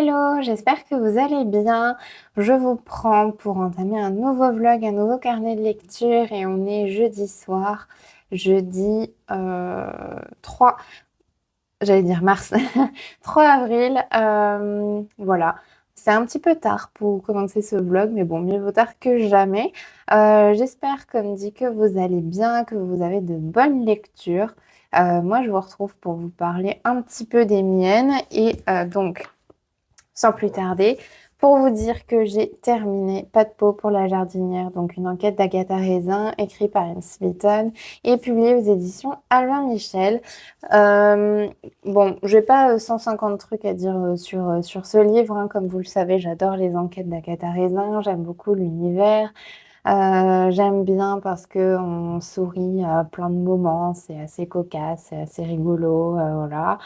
Hello, j'espère que vous allez bien. Je vous prends pour entamer un nouveau vlog, un nouveau carnet de lecture et on est jeudi soir, jeudi 3, j'allais dire mars, 3 avril. Voilà, c'est un petit peu tard pour commencer ce vlog, mais bon, mieux vaut tard que jamais. J'espère, comme dit, que vous allez bien, que vous avez de bonnes lectures. Moi, je vous retrouve pour vous parler un petit peu des miennes et donc sans plus tarder, pour vous dire que j'ai terminé Pas de peau pour la jardinière, donc une enquête d'Agatha Raisin, écrite par Anne Smeaton et publiée aux éditions Albin Michel. Euh, bon, j'ai pas 150 trucs à dire sur ce livre, hein. Comme vous le savez, j'adore les enquêtes d'Agatha Raisin, j'aime beaucoup l'univers. J'aime bien parce que on sourit à plein de moments, c'est assez cocasse, c'est assez rigolo, voilà.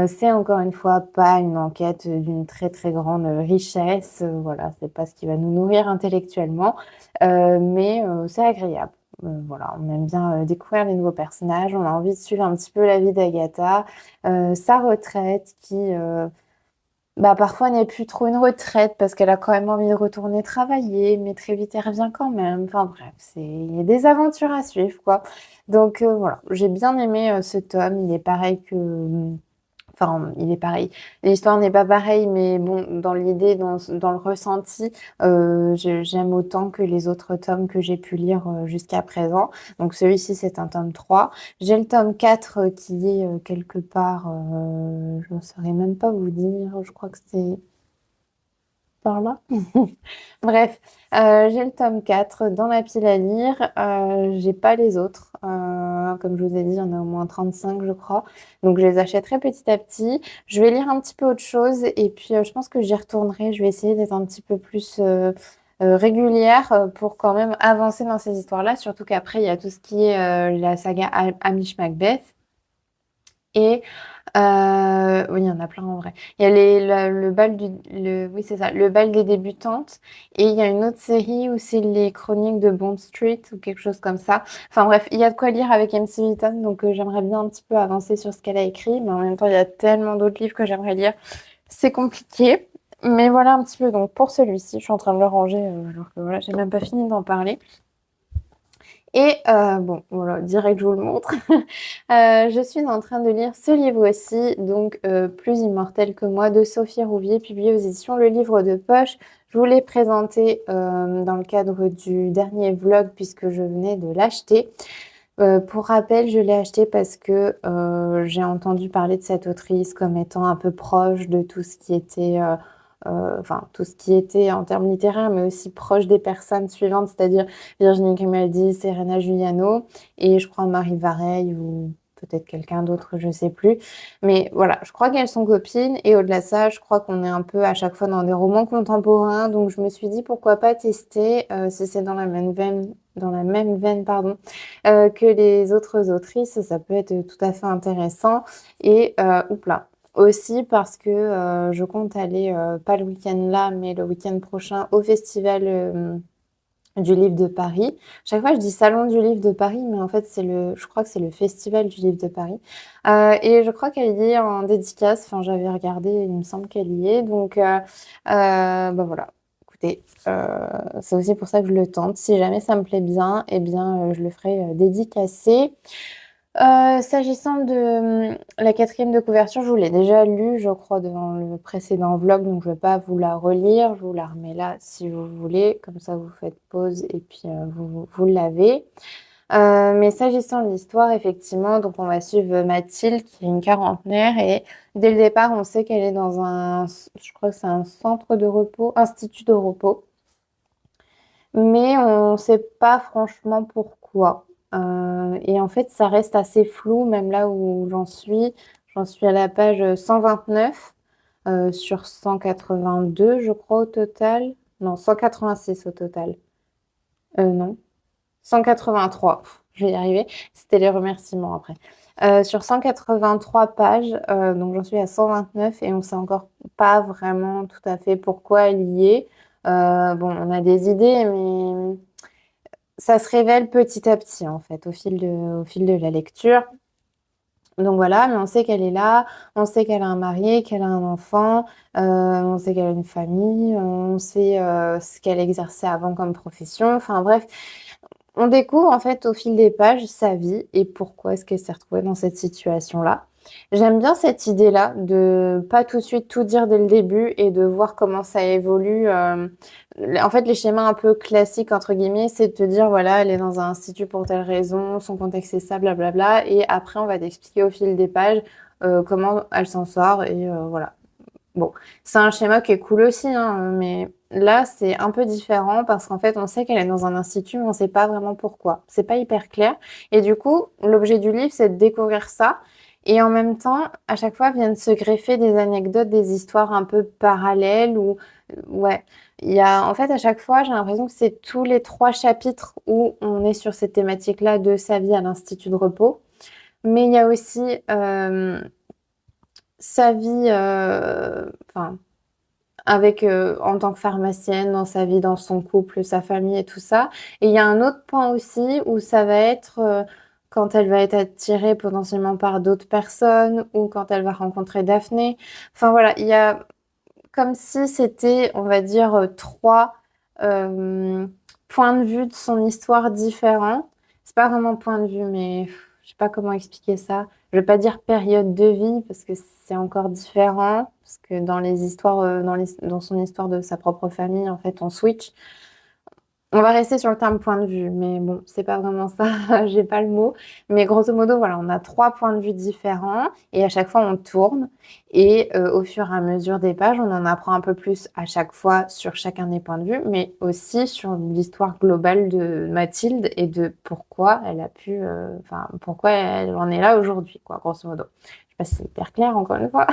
C'est encore une fois pas une enquête d'une très très grande richesse, voilà, c'est pas ce qui va nous nourrir intellectuellement, mais c'est agréable. Voilà, on aime bien découvrir les nouveaux personnages, on a envie de suivre un petit peu la vie d'Agatha, sa retraite qui parfois n'est plus trop une retraite parce qu'elle a quand même envie de retourner travailler, mais très vite elle revient quand même. Enfin bref, il y a des aventures à suivre, quoi. Donc voilà, j'ai bien aimé ce tome. Il est pareil que Enfin, il est pareil. L'histoire n'est pas pareille, mais bon, dans l'idée, dans le ressenti, j'aime autant que les autres tomes que j'ai pu lire jusqu'à présent. Donc celui-ci, c'est un tome 3. J'ai le tome 4 qui est quelque part, je ne saurais même pas vous dire, je crois que c'est par là. Bref, j'ai le tome 4 dans la pile à lire. J'ai pas les autres. Comme je vous ai dit, il y en a au moins 35, je crois. Donc, je les achèterai petit à petit. Je vais lire un petit peu autre chose. Et puis, je pense que j'y retournerai. Je vais essayer d'être un petit peu plus régulière pour quand même avancer dans ces histoires-là. Surtout qu'après, il y a tout ce qui est la saga Hamish Macbeth. Et oui, il y en a plein en vrai. Il y a le bal oui, c'est ça, le bal des débutantes. Et il y a une autre série où c'est les chroniques de Bond Street ou quelque chose comme ça. Enfin bref, il y a de quoi lire avec MC Lytton, donc j'aimerais bien un petit peu avancer sur ce qu'elle a écrit, mais en même temps, il y a tellement d'autres livres que j'aimerais lire. C'est compliqué. Mais voilà un petit peu. Donc pour celui-ci, je suis en train de le ranger, alors que voilà, j'ai même pas fini d'en parler. Et bon, voilà, direct, je vous le montre. Je suis en train de lire ce livre aussi, donc Plus immortel que moi, de Sophie Rouvier, publié aux éditions Le Livre de Poche. Je vous l'ai présenté dans le cadre du dernier vlog, puisque je venais de l'acheter. Pour rappel, je l'ai acheté parce que j'ai entendu parler de cette autrice comme étant un peu proche de tout ce qui était, enfin, tout ce qui était en termes littéraires, mais aussi proche des personnes suivantes, c'est-à-dire Virginie Grimaldi, Serena Giuliano et je crois Marie Vareille ou peut-être quelqu'un d'autre, je sais plus. Mais voilà, je crois qu'elles sont copines et au-delà de ça, je crois qu'on est un peu à chaque fois dans des romans contemporains, donc je me suis dit pourquoi pas tester si c'est dans la même veine, pardon, que les autres autrices, ça peut être tout à fait intéressant. Et, oupla, aussi parce que je compte aller, pas le week-end là, mais le week-end prochain au festival du livre de Paris. Chaque fois, je dis Salon du livre de Paris, mais en fait, je crois que c'est le Festival du livre de Paris. Et je crois qu'elle y est en dédicace. Enfin, j'avais regardé, il me semble qu'elle y est. Donc, voilà. Écoutez, c'est aussi pour ça que je le tente. Si jamais ça me plaît bien, eh bien, je le ferai dédicacer. S'agissant de la quatrième de couverture, je vous l'ai déjà lu, je crois, dans le précédent vlog, donc je ne vais pas vous la relire. Je vous la remets là si vous voulez. Comme ça, vous faites pause et puis vous l'avez. Mais s'agissant de l'histoire, effectivement, donc on va suivre Mathilde, qui est une quarantenaire, et dès le départ, on sait qu'elle est dans je crois que c'est un centre de repos, institut de repos, mais on ne sait pas franchement pourquoi. Et en fait, ça reste assez flou, même là où j'en suis. J'en suis à la page 129 sur 182, je crois, au total. Non, 186 au total. Non, 183. Pff, je vais y arriver. C'était les remerciements après. Sur 183 pages, donc j'en suis à 129 et on ne sait encore pas vraiment tout à fait pourquoi elle y est. Bon, on a des idées, mais ça se révèle petit à petit, en fait, au fil de la lecture. Donc voilà, mais on sait qu'elle est là, on sait qu'elle a un mari, qu'elle a un enfant, on sait qu'elle a une famille, on sait, ce qu'elle exerçait avant comme profession. Enfin bref, on découvre en fait au fil des pages sa vie et pourquoi est-ce qu'elle s'est retrouvée dans cette situation-là. J'aime bien cette idée-là de pas tout de suite tout dire dès le début et de voir comment ça évolue. En fait, les schémas un peu classiques, entre guillemets, c'est de te dire, voilà, elle est dans un institut pour telle raison, son contexte c'est ça, blablabla. Et après, on va t'expliquer au fil des pages comment elle s'en sort et voilà. Bon, c'est un schéma qui est cool aussi, hein, mais là, c'est un peu différent parce qu'en fait, on sait qu'elle est dans un institut, mais on sait pas vraiment pourquoi. C'est pas hyper clair. Et du coup, l'objet du livre, c'est de découvrir ça. Et en même temps, à chaque fois, viennent se greffer des anecdotes, des histoires un peu parallèles ou, ouais. Il y a, en fait, à chaque fois, j'ai l'impression que c'est tous les 3 chapitres où on est sur cette thématique-là de sa vie à l'Institut de repos. Mais il y a aussi, sa vie, enfin, avec en tant que pharmacienne, dans sa vie, dans son couple, sa famille et tout ça. Et il y a un autre point aussi où ça va être quand elle va être attirée potentiellement par d'autres personnes ou quand elle va rencontrer Daphné. Enfin voilà, il y a comme si c'était, on va dire, 3 points de vue de son histoire différents. C'est pas vraiment point de vue, mais je sais pas comment expliquer ça. Je vais pas dire période de vie parce que c'est encore différent. Parce que dans les histoires, dans son histoire de sa propre famille, en fait, on switch. On va rester sur le terme point de vue, mais bon, c'est pas vraiment ça, j'ai pas le mot. Mais grosso modo, voilà, on a 3 points de vue différents et à chaque fois on tourne. Et au fur et à mesure des pages, on en apprend un peu plus à chaque fois sur chacun des points de vue, mais aussi sur l'histoire globale de Mathilde et de pourquoi elle a pu, enfin, pourquoi elle en est là aujourd'hui, quoi, grosso modo. Je sais pas si c'est hyper clair, encore une fois.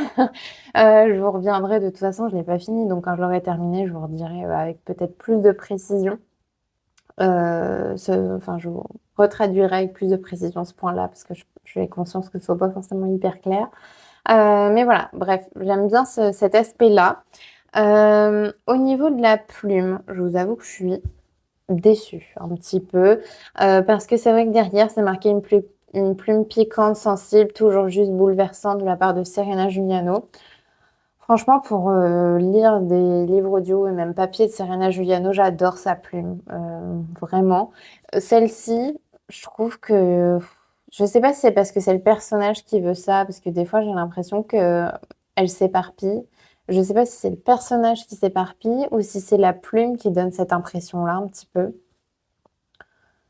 Je vous reviendrai, de toute façon, je l'ai pas fini, donc quand je l'aurai terminé, je vous redirai avec peut-être plus de précision. Enfin, je vous retraduirai avec plus de précision ce point-là parce que j'ai conscience que ce soit pas forcément hyper clair. Mais voilà, bref, j'aime bien cet aspect-là. Au niveau de la plume, je vous avoue que je suis déçue un petit peu parce que c'est vrai que derrière, c'est marqué une plume piquante, sensible, toujours juste bouleversante de la part de Serena Giuliano. Franchement, pour lire des livres audio et même papier de Serena Giuliano, j'adore sa plume, vraiment. Celle-ci, je trouve que, je sais pas si c'est parce que c'est le personnage qui veut ça, parce que des fois j'ai l'impression que elle s'éparpille. Je sais pas si c'est le personnage qui s'éparpille ou si c'est la plume qui donne cette impression-là un petit peu.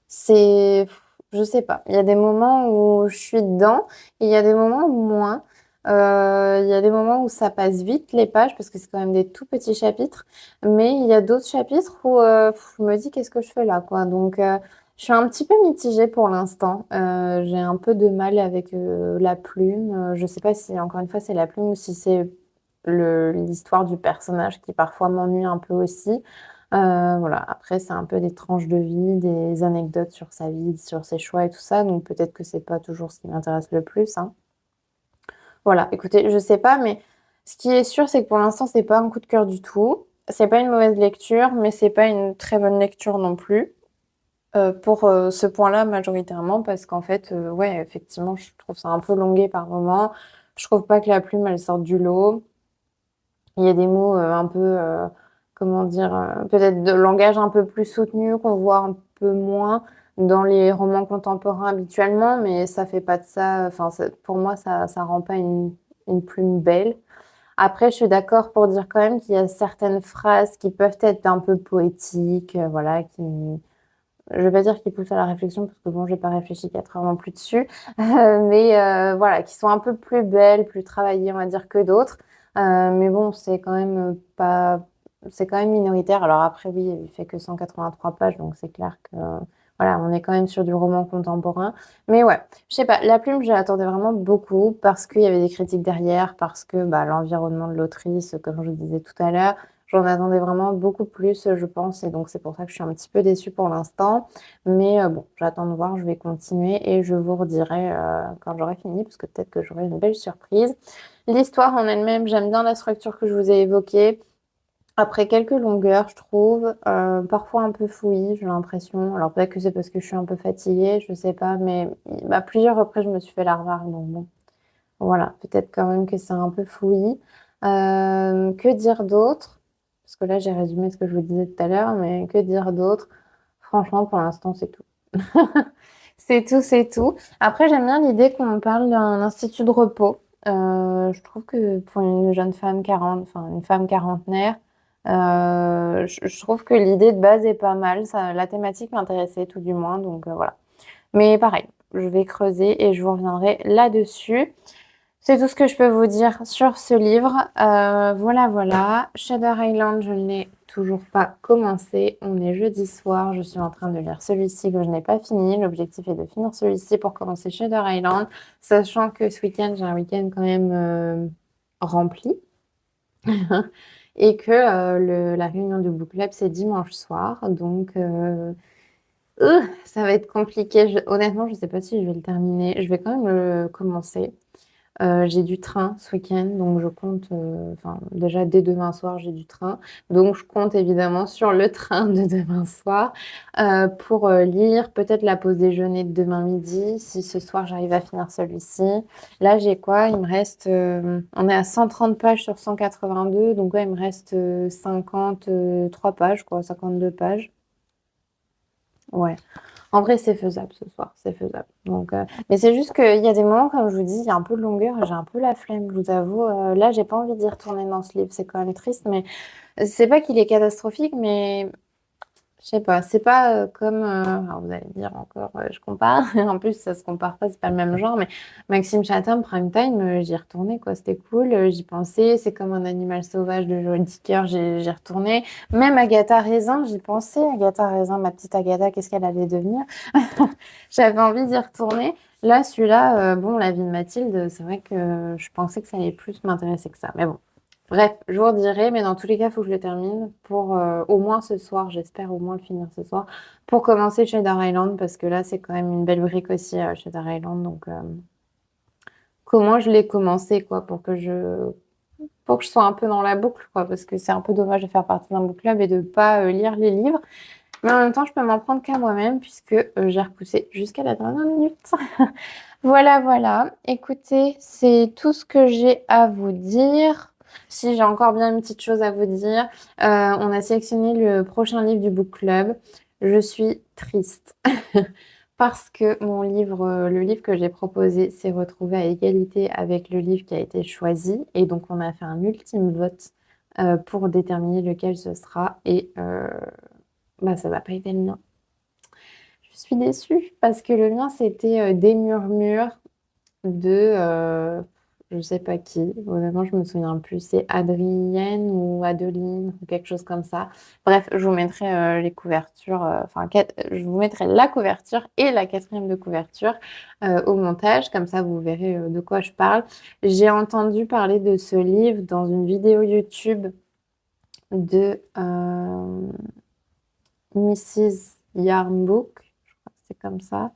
C'est, je sais pas. Il y a des moments où je suis dedans et il y a des moments où moins. Il y a des moments où ça passe vite les pages parce que c'est quand même des tout petits chapitres, mais il y a d'autres chapitres où je me dis qu'est-ce que je fais là, quoi. Donc je suis un petit peu mitigée pour l'instant. J'ai un peu de mal avec la plume. Je sais pas si encore une fois c'est la plume ou si c'est l'histoire du personnage qui parfois m'ennuie un peu aussi. Voilà. Après, c'est un peu des tranches de vie, des anecdotes sur sa vie, sur ses choix et tout ça. Donc peut-être que c'est pas toujours ce qui m'intéresse le plus, hein. Voilà. Écoutez, je sais pas, mais ce qui est sûr, c'est que pour l'instant, c'est pas un coup de cœur du tout. C'est pas une mauvaise lecture, mais c'est pas une très bonne lecture non plus. Pour ce point-là, majoritairement, parce qu'en fait, ouais, effectivement, je trouve ça un peu longué par moment. Je trouve pas que la plume, elle sorte du lot. Il y a des mots un peu, comment dire, peut-être de langage un peu plus soutenu qu'on voit un peu moins dans les romans contemporains habituellement, mais ça fait pas de ça, enfin, pour moi, ça rend pas une plume belle. Après, je suis d'accord pour dire quand même qu'il y a certaines phrases qui peuvent être un peu poétiques, voilà, je vais pas dire qu'ils poussent à la réflexion parce que bon, j'ai pas réfléchi 4 heures non plus dessus, mais voilà, qui sont un peu plus belles, plus travaillées, on va dire, que d'autres. Mais bon, c'est quand même pas, c'est quand même minoritaire. Alors après, oui, il fait que 183 pages, donc c'est clair que voilà, on est quand même sur du roman contemporain. Mais ouais, je sais pas, La Plume, je l'attendais vraiment beaucoup parce qu'il y avait des critiques derrière, parce que bah, l'environnement de l'autrice, comme je vous disais tout à l'heure. J'en attendais vraiment beaucoup plus, je pense, et donc c'est pour ça que je suis un petit peu déçue pour l'instant. Mais bon, j'attends de voir, je vais continuer et je vous redirai quand j'aurai fini, parce que peut-être que j'aurai une belle surprise. L'histoire en elle-même, j'aime bien la structure que je vous ai évoquée. Après quelques longueurs, je trouve, parfois un peu fouillis, j'ai l'impression. Alors peut-être que c'est parce que je suis un peu fatiguée, je sais pas, mais à plusieurs reprises, je me suis fait la remarque, donc bon. Voilà, peut-être quand même que c'est un peu fouillis. Que dire d'autre? Parce que là, j'ai résumé ce que je vous disais tout à l'heure, mais que dire d'autre? Franchement, pour l'instant, c'est tout. C'est tout, c'est tout. Après, j'aime bien l'idée qu'on parle d'un institut de repos. Je trouve que pour une jeune femme enfin une femme quarantenaire, je trouve que l'idée de base est pas mal. Ça, la thématique m'intéressait tout du moins, donc voilà. Mais pareil, je vais creuser et je vous reviendrai là-dessus. C'est tout ce que je peux vous dire sur ce livre. Voilà, voilà. Shutter Island, je ne l'ai toujours pas commencé. On est jeudi soir. Je suis en train de lire celui-ci que je n'ai pas fini. L'objectif est de finir celui-ci pour commencer Shutter Island, sachant que ce week-end, j'ai un week-end quand même rempli. Et que la réunion de book club, c'est dimanche soir. Donc, ça va être compliqué. Honnêtement, je ne sais pas si je vais le terminer. Je vais quand même le commencer. J'ai du train ce week-end, donc je compte, enfin déjà dès demain soir, j'ai du train. Donc je compte évidemment sur le train de demain soir pour lire peut-être la pause déjeuner de demain midi, si ce soir j'arrive à finir celui-ci. Là, j'ai quoi? Il me reste, on est à 130 pages sur 182, donc ouais, il me reste 53 pages, quoi, 52 pages. Ouais. En vrai, c'est faisable ce soir, c'est faisable. Donc, mais c'est juste qu'il y a des moments, comme je vous dis, il y a un peu de longueur et j'ai un peu la flemme, je vous avoue. Là, j'ai pas envie d'y retourner dans ce livre, c'est quand même triste, mais c'est pas qu'il est catastrophique, mais je sais pas, c'est pas comme. Alors vous allez me dire encore, je compare. En plus, ça se compare pas, c'est pas le même genre, mais Maxime Chatham, Prime Time, j'y ai retourné, quoi, c'était cool, j'y pensais. C'est comme un animal sauvage de Joël Dicker, j'y retourné. Même Agatha Raisin, j'y pensais. Agatha Raisin, ma petite Agatha, qu'est-ce qu'elle allait devenir? J'avais envie d'y retourner. Là, celui-là, bon, La vie de Mathilde, c'est vrai que je pensais que ça allait plus m'intéresser que ça. Mais bon, bref, je vous redirai, mais dans tous les cas, il faut que je le termine pour au moins ce soir, j'espère au moins le finir ce soir, pour commencer Shutter Island, parce que là, c'est quand même une belle brique aussi, Shutter Island. Donc, comment je l'ai commencé, quoi, pour que je sois un peu dans la boucle, quoi, parce que c'est un peu dommage de faire partie d'un book club et de pas lire les livres. Mais en même temps, je peux m'en prendre qu'à moi-même puisque j'ai repoussé jusqu'à la dernière minute. Voilà, voilà. Écoutez, c'est tout ce que j'ai à vous dire. Si j'ai encore bien une petite chose à vous dire, on a sélectionné le prochain livre du book club. Je suis triste parce que mon livre, le livre que j'ai proposé s'est retrouvé à égalité avec le livre qui a été choisi. Et donc, on a fait un ultime vote pour déterminer lequel ce sera. Et bah, ça n'a pas été le mien. Je suis déçue parce que le mien, c'était Des murmures de je sais pas qui. Honnêtement, je me souviens plus. C'est Adrienne ou Adeline ou quelque chose comme ça. Bref, je vous mettrai les couvertures, je vous mettrai la couverture et la quatrième de couverture au montage. Comme ça, vous verrez de quoi je parle. J'ai entendu parler de ce livre dans une vidéo YouTube de Mrs. Yarnbook, je crois que c'est comme ça.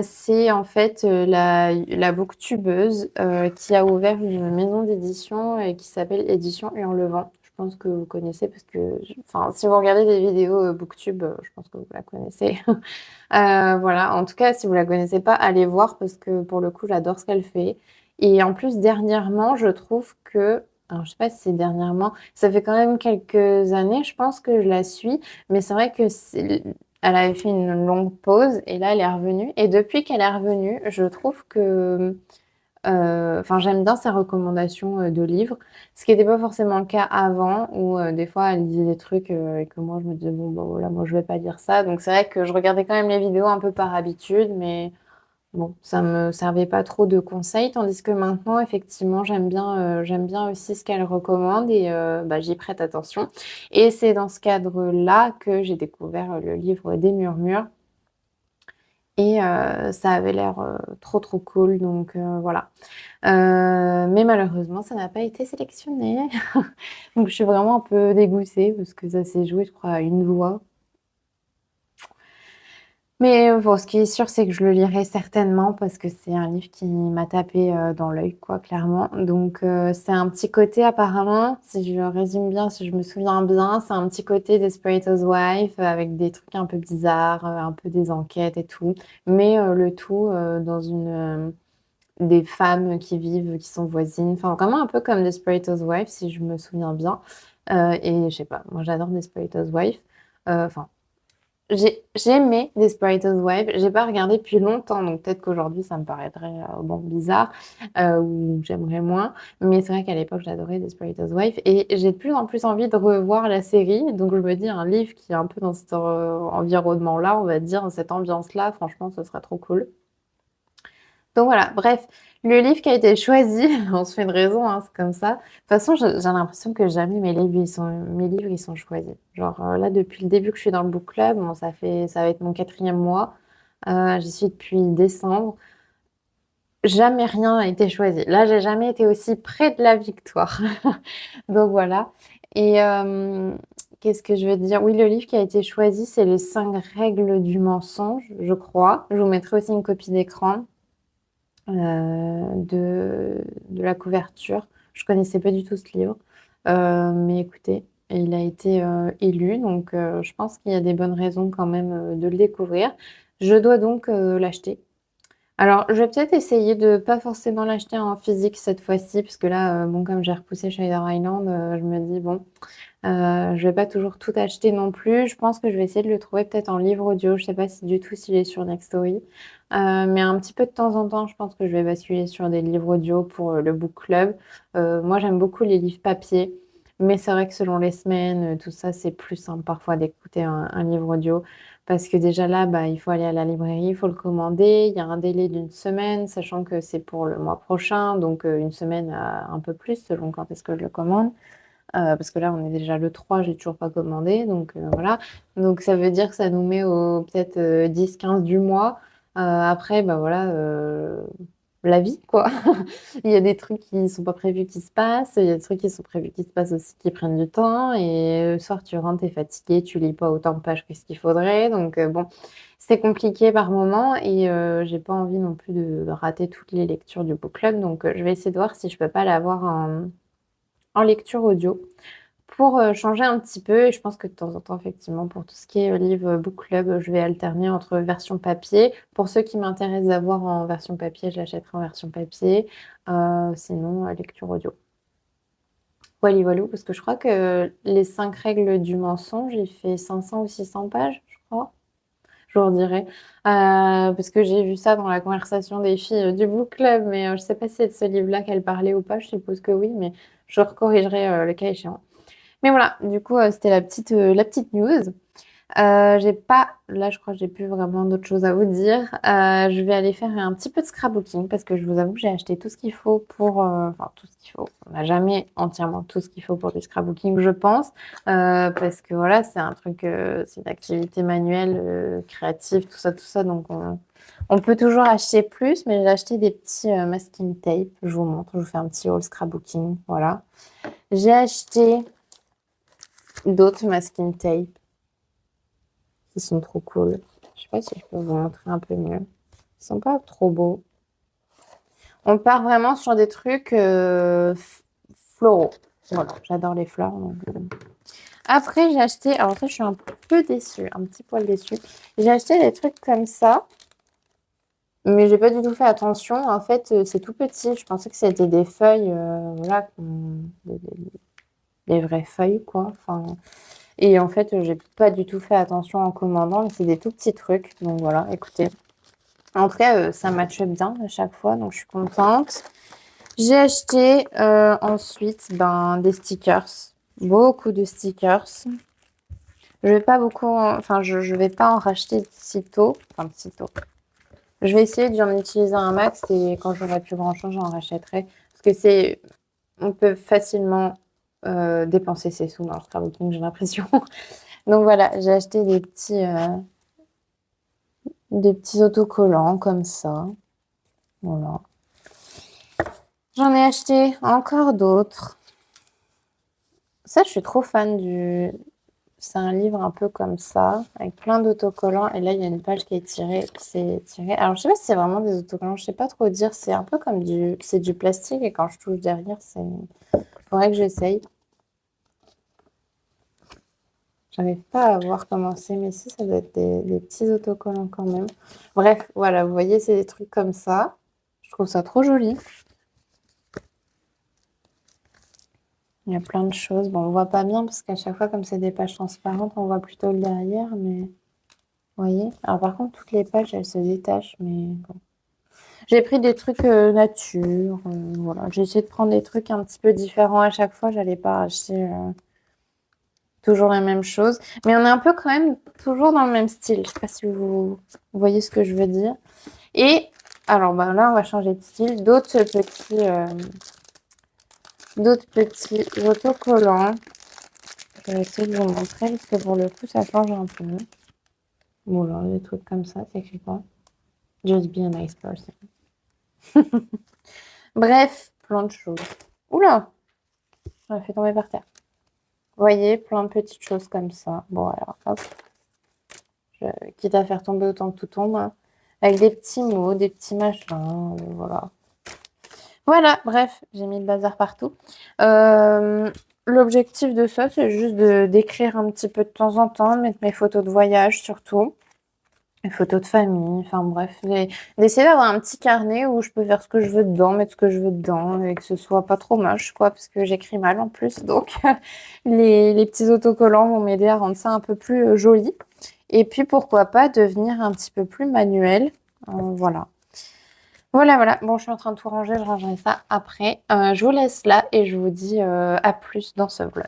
C'est en fait la booktubeuse qui a ouvert une maison d'édition qui s'appelle Édition Hurlevent. Je pense que vous connaissez parce que, enfin, si vous regardez des vidéos booktube, je pense que vous la connaissez. Voilà, en tout cas, si vous la connaissez pas, allez voir parce que pour le coup, j'adore ce qu'elle fait. Et en plus, dernièrement, je trouve que, alors je sais pas si c'est dernièrement, ça fait quand même quelques années, je pense que je la suis, mais c'est vrai que elle avait fait une longue pause et là, elle est revenue. Et depuis qu'elle est revenue, je trouve que enfin, j'aime bien ses recommandations de livres, ce qui n'était pas forcément le cas avant, où des fois elle disait des trucs et que moi je me disais bon bah voilà, moi je vais pas lire ça. Donc c'est vrai que je regardais quand même les vidéos un peu par habitude, mais bon, ça me servait pas trop de conseils, tandis que maintenant effectivement j'aime bien aussi ce qu'elle recommande et bah, j'y prête attention. Et c'est dans ce cadre-là que j'ai découvert le livre des murmures. Et ça avait l'air trop trop cool, donc voilà. Mais malheureusement, ça n'a pas été sélectionné. Donc je suis vraiment un peu dégoûtée parce que ça s'est joué, je crois, à une voix. Mais bon, ce qui est sûr, c'est que je le lirai certainement parce que c'est un livre qui m'a tapé dans l'œil, quoi, clairement. Donc c'est un petit côté apparemment, si je résume bien, si je me souviens bien, c'est un petit côté Desperate Housewives avec des trucs un peu bizarres, un peu des enquêtes et tout. Mais le tout dans des femmes qui vivent, qui sont voisines, enfin vraiment un peu comme Desperate Housewives si je me souviens bien, et je sais pas, moi j'adore Desperate Housewives, enfin j'ai aimé Desperate Housewives, j'ai pas regardé depuis longtemps, donc peut-être qu'aujourd'hui ça me paraîtrait, bon bizarre, ou j'aimerais moins, mais c'est vrai qu'à l'époque j'adorais Desperate Housewives et j'ai de plus en plus envie de revoir la série, donc je me dis un livre qui est un peu dans cet, environnement-là, on va dire, cette ambiance-là, franchement ce serait trop cool. Donc voilà, bref, le livre qui a été choisi, on se fait une raison, hein, c'est comme ça. De toute façon, j'ai l'impression que jamais mes livres, ils sont choisis. Genre, là, depuis le début que je suis dans le book club, bon, ça va être mon 4e mois. J'y suis depuis décembre. Jamais rien n'a été choisi. Là, j'ai jamais été aussi près de la victoire. Donc voilà. Et qu'est-ce que je veux dire? Oui, le livre qui a été choisi, c'est Les 5 règles du mensonge, je crois. Je vous mettrai aussi une copie d'écran de la couverture. Je connaissais pas du tout ce livre, mais écoutez, il a été élu, donc je pense qu'il y a des bonnes raisons quand même de le découvrir. Je dois donc l'acheter. Alors, je vais peut-être essayer de pas forcément l'acheter en physique cette fois-ci, parce que là, bon, comme j'ai repoussé Shader Island, je me dis, bon, je vais pas toujours tout acheter non plus. Je pense que je vais essayer de le trouver peut-être en livre audio. Je sais pas si du tout s'il est sur Nextory. Mais un petit peu de temps en temps, je pense que je vais basculer sur des livres audio pour le book club. Moi, j'aime beaucoup les livres papier. Mais c'est vrai que selon les semaines, tout ça, c'est plus simple parfois d'écouter un livre audio. Parce que déjà là, bah, il faut aller à la librairie, il faut le commander. Il y a un délai d'une semaine, sachant que c'est pour le mois prochain. Donc une semaine un peu plus, selon quand est-ce que je le commande. Parce que là, on est déjà le 3, j'ai toujours pas commandé, donc voilà. Donc ça veut dire que ça nous met au peut-être 10-15 du mois. Après, bah voilà, la vie, quoi. Il y a des trucs qui sont pas prévus qui se passent, il y a des trucs qui sont prévus qui se passent aussi, qui prennent du temps. Et le soir, tu rentres, t'es fatigué, tu lis pas autant de pages que ce qu'il faudrait. Donc bon, c'est compliqué par moment et j'ai pas envie non plus de rater toutes les lectures du book club. Donc je vais essayer de voir si je peux pas l'avoir en lecture audio pour changer un petit peu. Et je pense que de temps en temps, effectivement, pour tout ce qui est livre book club, je vais alterner entre version papier. Pour ceux qui m'intéressent d'avoir en version papier, je l'achèterai en version papier. Sinon, lecture audio. Voilà, voilà, parce que je crois que les 5 règles du mensonge, il fait 500 ou 600 pages, je crois. Je vous redirai. Parce que j'ai vu ça dans la conversation des filles du book club, mais je sais pas si c'est de ce livre-là qu'elle parlait ou pas. Je suppose que oui, mais je recorrigerai le cas échéant. Mais voilà, du coup, c'était la petite news. J'ai pas, là, je crois que j'ai plus vraiment d'autres choses à vous dire. Je vais aller faire un petit peu de scrapbooking parce que je vous avoue que j'ai acheté tout ce qu'il faut pour, enfin tout ce qu'il faut. On n'a jamais entièrement tout ce qu'il faut pour du scrapbooking, je pense, parce que voilà, c'est un truc, c'est une activité manuelle, créative, tout ça. Donc on peut toujours acheter plus, mais j'ai acheté des petits masking tape. Je vous montre, je vous fais un petit haul scrapbooking, voilà. J'ai acheté d'autres masking tape qui sont trop cool. Je sais pas si je peux vous montrer un peu mieux. Ils sont pas trop beaux. On part vraiment sur des trucs floraux. Voilà, j'adore les fleurs. Donc, après, j'ai acheté... Alors ça, je suis un peu déçue, un petit poil déçue. J'ai acheté des trucs comme ça, mais j'ai pas du tout fait attention. En fait, c'est tout petit. Je pensais que c'était des feuilles, voilà, des vraies feuilles, quoi. Enfin, et en fait, j'ai pas du tout fait attention en commandant, mais c'est des tout petits trucs. Donc voilà, écoutez. En tout cas, ça matche bien à chaque fois, donc je suis contente. J'ai acheté ensuite des stickers. Beaucoup de stickers. Je vais pas beaucoup, enfin, je vais pas en racheter sitôt. Enfin, sitôt. Je vais essayer d'en utiliser un max et quand j'aurai plus grand chose, j'en rachèterai. Parce que on peut facilement dépenser ses sous dans le scrapbooking, j'ai l'impression. Donc voilà, j'ai acheté des petits autocollants comme ça. Voilà. J'en ai acheté encore d'autres. Ça, je suis trop fan du... C'est un livre un peu comme ça, avec plein d'autocollants. Et là, il y a une page qui est tirée. Alors, je sais pas si c'est vraiment des autocollants, je sais pas trop dire. C'est un peu comme C'est du plastique et quand je touche derrière, faudrait que j'essaye. J'arrive pas à voir comment c'est, mais si, ça doit être des petits autocollants quand même. Bref, voilà, vous voyez, c'est des trucs comme ça. Je trouve ça trop joli. Il y a plein de choses. Bon, on voit pas bien parce qu'à chaque fois, comme c'est des pages transparentes, on voit plutôt le derrière, mais vous voyez. Alors par contre, toutes les pages, elles se détachent, mais bon. J'ai pris des trucs nature, voilà. J'ai essayé de prendre des trucs un petit peu différents à chaque fois. J'allais pas acheter toujours la même chose. Mais on est un peu quand même toujours dans le même style. Je sais pas si vous voyez ce que je veux dire. Et alors bah, là, on va changer de style. D'autres petits autocollants. Je vais essayer de vous montrer parce que pour le coup, ça change un peu. Voilà, des trucs comme ça, c'est écrit quoi? Just be a nice person. Bref, plein de choses. Oula! On l'a fait tomber par terre. Vous voyez, plein de petites choses comme ça. Bon, alors, hop. Quitte à faire tomber autant que tout tombe. Hein. Avec des petits mots, des petits machins. Voilà. Voilà, bref, j'ai mis le bazar partout. L'objectif de ça, c'est juste d'écrire un petit peu de temps en temps, mettre mes photos de voyage surtout. Les photos de famille, enfin bref, d'essayer d'avoir un petit carnet où je peux faire ce que je veux dedans, mettre ce que je veux dedans et que ce soit pas trop moche, quoi, parce que j'écris mal en plus. Donc, les petits autocollants vont m'aider à rendre ça un peu plus joli. Et puis, pourquoi pas devenir un petit peu plus manuel. Voilà. Voilà. Bon, je suis en train de tout ranger, je rangerai ça après. Je vous laisse là et je vous dis à plus dans ce vlog.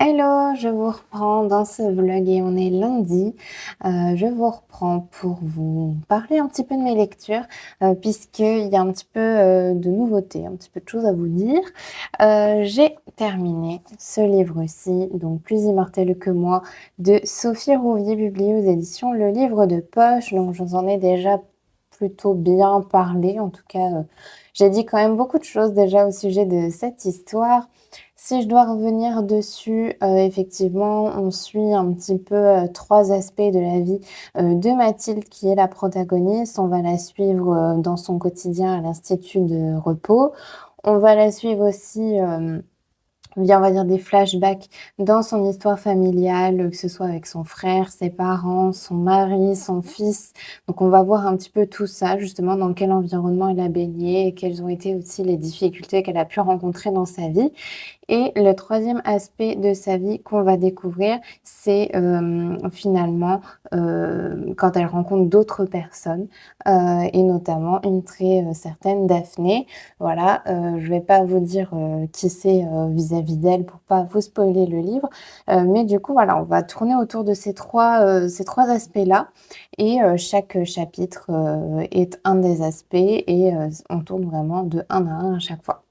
Hello, je vous reprends dans ce vlog et on est lundi. Je vous reprends pour vous parler un petit peu de mes lectures puisqu'il y a un petit peu de nouveautés, un petit peu de choses à vous dire. J'ai terminé ce livre-ci, donc Plus immortel que moi, de Sophie Rouvier, publié aux éditions Le Livre de Poche. Donc je vous en ai déjà plutôt bien parlé, en tout cas j'ai dit quand même beaucoup de choses déjà au sujet de cette histoire. Si je dois revenir dessus, effectivement, on suit un petit peu 3 aspects de la vie de Mathilde, qui est la protagoniste. On va la suivre dans son quotidien à l'Institut de repos. On va la suivre aussi via, on va dire, des flashbacks dans son histoire familiale, que ce soit avec son frère, ses parents, son mari, son fils. Donc on va voir un petit peu tout ça, justement, dans quel environnement elle a baigné et quelles ont été aussi les difficultés qu'elle a pu rencontrer dans sa vie. Et le troisième aspect de sa vie qu'on va découvrir, c'est finalement quand elle rencontre d'autres personnes, et notamment une très certaine Daphné. Voilà, je vais pas vous dire qui c'est vis-à-vis d'elle pour pas vous spoiler le livre, mais du coup, voilà, on va tourner autour de ces trois aspects-là, et chaque chapitre est un des aspects, et on tourne vraiment de un à un à chaque fois.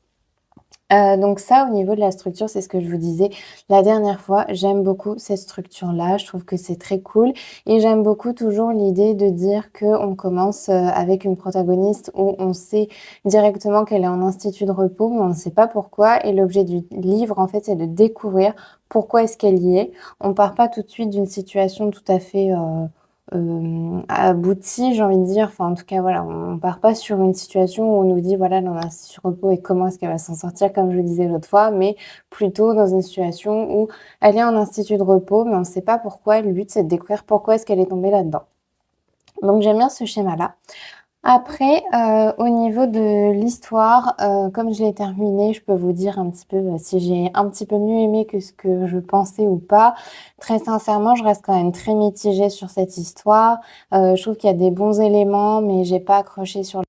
Donc ça, au niveau de la structure, c'est ce que je vous disais la dernière fois. J'aime beaucoup cette structure-là. Je trouve que c'est très cool et j'aime beaucoup toujours l'idée de dire qu'on commence avec une protagoniste où on sait directement qu'elle est en institut de repos, mais on ne sait pas pourquoi. Et l'objet du livre, en fait, c'est de découvrir pourquoi est-ce qu'elle y est. On part pas tout de suite d'une situation tout à fait aboutie, j'ai envie de dire. Enfin, en tout cas, voilà, on part pas sur une situation où on nous dit, voilà, elle en a sur repos et comment est-ce qu'elle va s'en sortir, comme je le disais l'autre fois, mais plutôt dans une situation où elle est en institut de repos, mais on ne sait pas pourquoi. Le but, c'est de découvrir pourquoi est-ce qu'elle est tombée là-dedans. Donc j'aime bien ce schéma-là. Après, au niveau de l'histoire, comme je l'ai terminée, je peux vous dire un petit peu, si j'ai un petit peu mieux aimé que ce que je pensais ou pas. Très sincèrement, je reste quand même très mitigée sur cette histoire. Je trouve qu'il y a des bons éléments, mais j'ai pas accroché sur